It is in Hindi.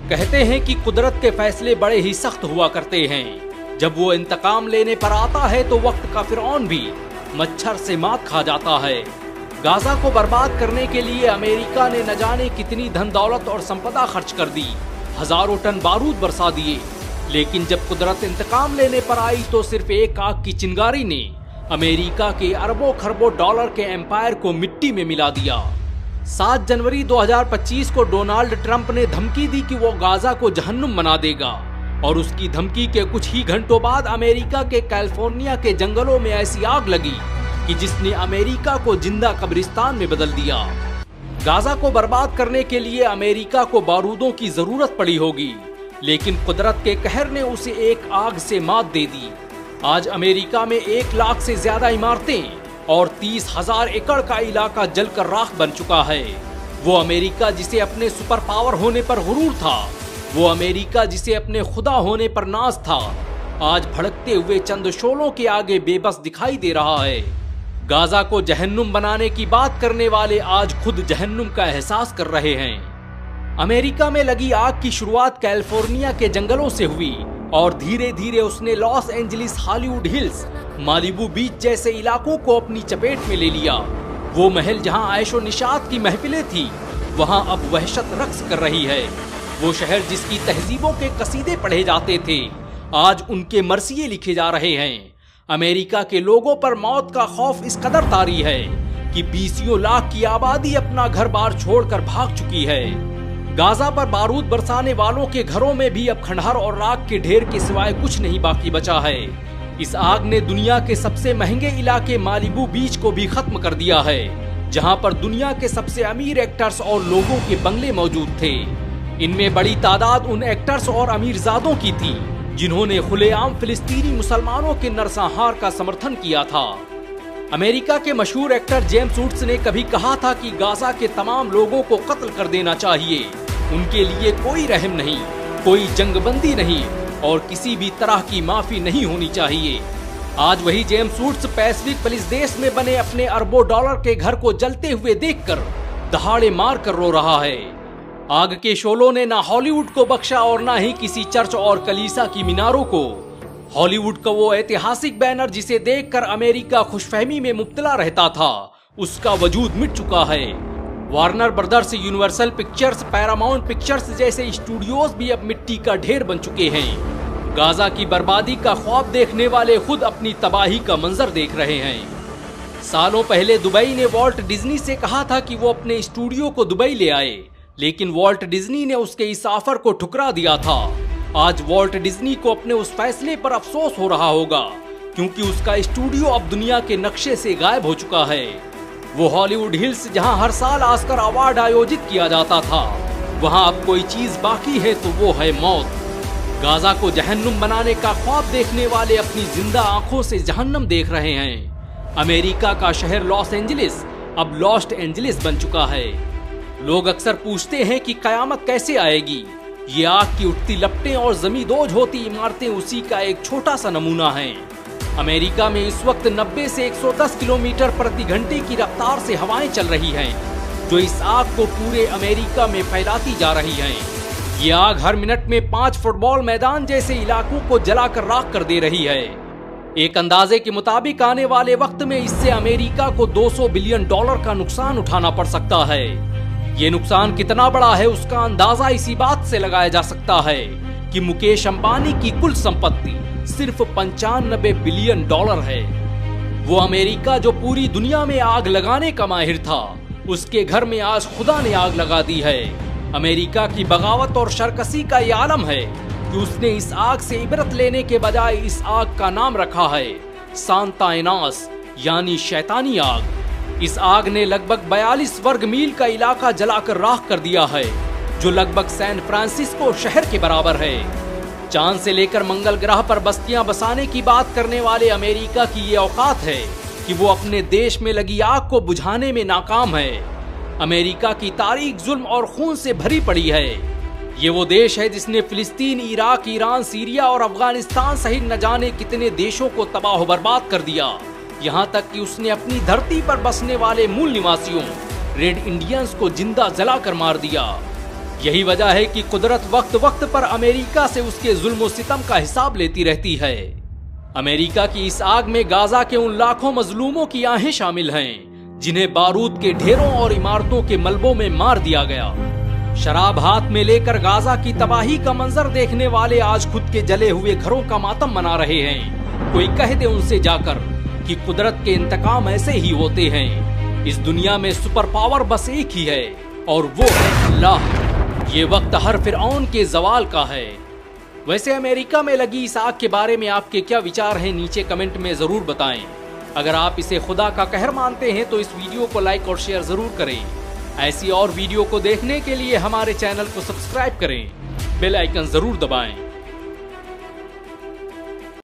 कहते हैं कि कुदरत के फैसले बड़े ही सख्त हुआ करते हैं। जब वो इंतकाम लेने पर आता है तो वक्त का फिरौन भी मच्छर से मात खा जाता है। गाजा को बर्बाद करने के लिए अमेरिका ने न जाने कितनी धन दौलत और संपदा खर्च कर दी, हजारों टन बारूद बरसा दिए, लेकिन जब कुदरत इंतकाम लेने पर आई तो सिर्फ एक आग की चिंगारी ने अमेरिका के अरबों खरबों डॉलर के एम्पायर को मिट्टी में मिला दिया। 7 जनवरी 2025 को डोनाल्ड ट्रंप ने धमकी दी कि वो गाजा को जहन्नुम बना देगा, और उसकी धमकी के कुछ ही घंटों बाद अमेरिका के कैलिफोर्निया के जंगलों में ऐसी आग लगी कि जिसने अमेरिका को जिंदा कब्रिस्तान में बदल दिया। गाजा को बर्बाद करने के लिए अमेरिका को बारूदों की जरूरत पड़ी होगी, लेकिन कुदरत के कहर ने उसे एक आग से मात दे दी। आज अमेरिका में 1 लाख से ज्यादा इमारतें और 30,000 एकड़ का इलाका जलकर राख बन चुका है। वो अमेरिका जिसे अपने सुपर पावर होने पर गुरूर था, वो अमेरिका जिसे अपने खुदा होने पर नाज था, आज भड़कते हुए चंद शोलों के आगे बेबस दिखाई दे रहा है। गाजा को जहन्नुम बनाने की बात करने वाले आज खुद जहन्नुम का एहसास कर रहे हैं। अमेरिका में लगी आग की शुरुआत कैलिफोर्निया के जंगलों से हुई और धीरे धीरे उसने Los Angeles, Hollywood Hills, Malibu Beach जैसे इलाकों को अपनी चपेट में ले लिया। वो महल जहां ऐशो निशात की महफिलें थी, वहां अब वहशत रक्स कर रही है। वो शहर जिसकी तहजीबों के कसीदे पढ़े जाते थे, आज उनके मरसिये लिखे जा रहे हैं। अमेरिका के लोगों पर मौत का खौफ इस कदर तारी है कि 20 लाख की आबादी अपना घर बार छोड़कर भाग चुकी है। गाजा पर बारूद बरसाने वालों के घरों में भी अब खंडहर और राख के ढेर के सिवाय कुछ नहीं बाकी बचा है। इस आग ने दुनिया के सबसे महंगे इलाके मालिबू बीच को भी खत्म कर दिया है, जहां पर दुनिया के सबसे अमीर एक्टर्स और लोगों के बंगले मौजूद थे। इनमें बड़ी तादाद उन एक्टर्स और अमीरजादों की थी जिन्होंने खुलेआम फिलिस्तीनी मुसलमानों के नरसंहार का समर्थन किया था। अमेरिका के मशहूर एक्टर जेम्स वुड्स ने कभी कहा था कि गाजा के तमाम लोगों को कत्ल कर देना चाहिए, उनके लिए कोई रहम नहीं, कोई जंगबंदी नहीं और किसी भी तरह की माफी नहीं होनी चाहिए। आज वही जेम्स वुड्स पैसिफिक पुलिस देश में बने अपने अरबों डॉलर के घर को जलते हुए देखकर दहाड़े मार कर रो रहा है। आग के शोलों ने ना हॉलीवुड को बख्शा और ना ही किसी चर्च और कलीसा की मीनारों को। हॉलीवुड का वो ऐतिहासिक बैनर जिसे देखकर अमेरिका खुशफहमी में मुब्तला रहता था, उसका वजूद मिट चुका है। Warner brothers, universal pictures, Paramount pictures जैसे स्टूडियोज भी अब मिट्टी का ढेर बन चुके हैं। गाजा की बर्बादी का ख्वाब देखने वाले खुद अपनी तबाही का मंजर देख रहे हैं। सालों पहले दुबई ने वॉल्ट डिज्नी से कहा था कि वो अपने स्टूडियो को दुबई ले आए, लेकिन वॉल्ट डिज्नी ने उसके इस ऑफर को ठुकरा दिया था। आज वॉल्ट डिज्नी को अपने उस फैसले पर अफसोस हो रहा होगा, क्योंकि उसका स्टूडियो अब दुनिया के नक्शे से गायब हो चुका है। वो हॉलीवुड हिल्स जहां हर साल ऑस्कर अवार्ड आयोजित किया जाता था, वहां अब कोई चीज बाकी है तो वो है मौत। गाजा को जहन्नुम बनाने का ख्वाब देखने वाले अपनी जिंदा आंखों से जहन्नम देख रहे हैं। अमेरिका का शहर लॉस एंजलिस अब लॉस्ट एंजलिस बन चुका है। लोग अक्सर पूछते हैं कि कयामत कैसे आएगी। ये आग की उठती लपटें और जमींदोज होती इमारतें उसी का एक छोटा सा नमूना है। अमेरिका में इस वक्त 90 से 110 किलोमीटर प्रति घंटे की रफ्तार से हवाएं चल रही हैं, जो इस आग को पूरे अमेरिका में फैलाती जा रही हैं। ये आग हर मिनट में 5 फुटबॉल मैदान जैसे इलाकों को जलाकर राख कर दे रही है। एक अंदाजे के मुताबिक आने वाले वक्त में इससे अमेरिका को $200 बिलियन का नुकसान उठाना पड़ सकता है। ये नुकसान कितना बड़ा है उसका अंदाजा इसी बात से लगाया जा सकता है कि मुकेश अंबानी की कुल संपत्ति सिर्फ $95 बिलियन है। वो अमेरिका जो पूरी दुनिया में आग लगाने का माहिर था, उसके घर में आज खुदा ने आग लगा दी है। अमेरिका की बगावत और शरकसी का ये आलम है कि उसने इस आग से इबरत लेने के बजाय इस आग का नाम रखा है सांता एनास, यानी शैतानी आग। इस आग ने लगभग 42 वर्ग मील का इलाका जलाकर राख कर दिया है, जो लगभग सैन फ्रांसिस्को शहर के बराबर है। चांद से लेकर मंगल ग्रह पर बस्तियां बसाने की बात करने वाले अमेरिका की ये औकात है कि वो अपने देश में लगी आग को बुझाने में नाकाम है। अमेरिका की तारीख जुल्म और खून से भरी पड़ी है। ये वो देश है जिसने फिलिस्तीन, इराक, ईरान, सीरिया और अफगानिस्तान सहित न जाने कितने देशों को तबाह बर्बाद कर दिया। यहाँ तक कि उसने अपनी धरती पर बसने वाले मूल निवासियों रेड इंडियंस को जिंदा जलाकर मार दिया। यही वजह है कि कुदरत वक्त वक्त पर अमेरिका से उसके जुल्म और सितम का हिसाब लेती रहती है। अमेरिका की इस आग में गाजा के उन लाखों मजलूमों की आहें शामिल हैं जिन्हें बारूद के ढेरों और इमारतों के मलबों में मार दिया गया। शराब हाथ में लेकर गाजा की तबाही का मंजर देखने वाले आज खुद के जले हुए घरों का मातम मना रहे हैं। कोई कह दे उनसे जाकर कि कुदरत के इंतकाम ऐसे ही होते हैं। इस दुनिया में सुपर पावर बस एक ही है और वो है अल्लाह। ये वक्त हर फिरऔन के जवाल का है। वैसे अमेरिका में लगी इस आग के बारे में आपके क्या विचार हैं, नीचे कमेंट में जरूर बताएं। अगर आप इसे खुदा का कहर मानते हैं तो इस वीडियो को लाइक और शेयर जरूर करें। ऐसी और वीडियो को देखने के लिए हमारे चैनल को सब्सक्राइब करें, बेल आइकन जरूर दबाएं।